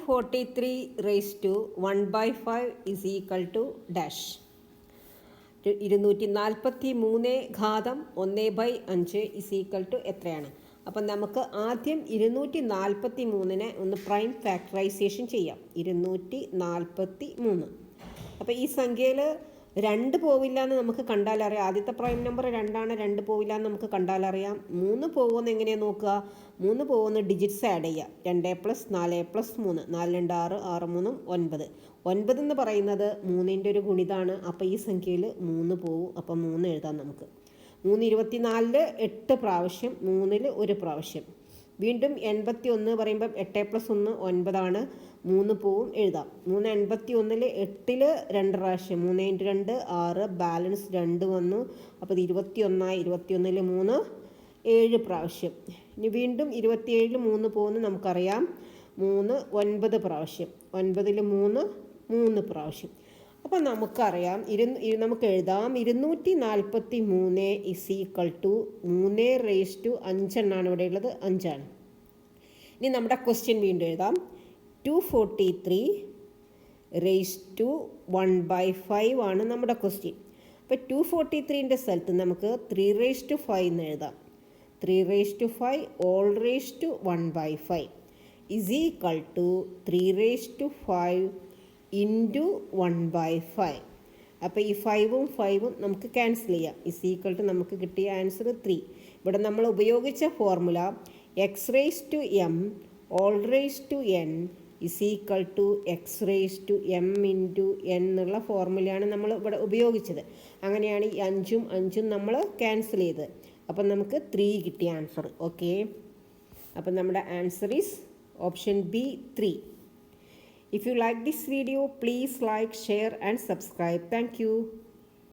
243 raised to 1/5 is equal to dash. 243 ഘാതം 1/5 is equal to എത്രയാണ്? അപ്പം നമുക്ക് ആദ്യം 243നെ ഒന്ന് പ്രൈം ഫാക്ടറൈസേഷൻ ചെയ്യാം. 243. അപ്പോൾ ഈ സംഖ്യയിൽ 2 പോവില്ല എന്ന് നമുക്ക് കണ്ടാലറിയാം. ആദ്യത്തെ പ്രൈം നമ്പർ 2ആണ്, 2 പോവില്ല എന്ന് നമുക്ക് കണ്ടാലറിയാം. 3 പോകുമെന്ന് എങ്ങനെയാണ് നോക്കുക? 3 പോകുന്ന ഡിജിറ്റ്സ് ആഡ് ചെയ്യുക. 2 + 4 + 3, 4 2 6, 6 3 9. 9 എന്ന് പറയുന്നത് 3ൻ്റെ ഒരു ഗുണിതാണ്. അപ്പോൾ ഈ സംഖ്യയിൽ 3 പോവും. അപ്പോൾ 3 എഴുതാം നമുക്ക്. 3 24 8 പ്രാവശ്യം, 3 1 പ്രാവശ്യം. വീണ്ടും 81 പറയുമ്പം 8 + 1 9 ആണ്. 3 പോവും, എഴുതാം. 3 81 8 2 പ്രാവശ്യം, 3 × 2 6, ബാലൻസ് 2 വന്നു. അപ്പോൾ ഇത് 21 21 3 7 പ്രാവശ്യം. ഇനി വീണ്ടും 27 3 പോകുന്നു നമുക്കറിയാം. 3 9 പ്രാവശ്യം, 9 3 3 പ്രാവശ്യം. അപ്പോൾ നമുക്കറിയാം നമുക്ക് എഴുതാം 243 is equal to 3 raise to 5 എന്നാണ് ഇവിടെ ഉള്ളത്, 5 ആണ്. ഇനി നമ്മുടെ ക്വസ്റ്റ്യൻ വീണ്ടും എഴുതാം. 243 റേസ് ടു 1/5 ആണ് നമ്മുടെ ക്വസ്റ്റ്യൻ. അപ്പോൾ 243ൻ്റെ സ്ഥലത്ത് നമുക്ക് 3 റേസ് ടു 5 എന്ന് എഴുതാം. 3 raise to 5 whole raise to 1/5 is equal to 3 raise to 5 into 1/5. അപ്പോൾ ഈ 5ഉം 5ഉം നമുക്ക് ക്യാൻസൽ ചെയ്യാം. ഇസ് ഈക്വൽ ടു നമുക്ക് കിട്ടിയ ആൻസർ 3. ഇവിടെ നമ്മൾ ഉപയോഗിച്ച formula X raise to M whole raise to N is equal to X raise to M into N എന്നുള്ള ഫോർമുലയാണ് നമ്മൾ ഇവിടെ ഉപയോഗിച്ചത്. അങ്ങനെയാണ് ഈ 5ഉം 5ഉം നമ്മൾ ക്യാൻസൽ ചെയ്തത്. അപ്പം നമുക്ക് 3 കിട്ടിയ ആൻസർ. ഓക്കെ, അപ്പം നമ്മുടെ answer is option B 3. If you like this video, please like, share and subscribe. Thank you.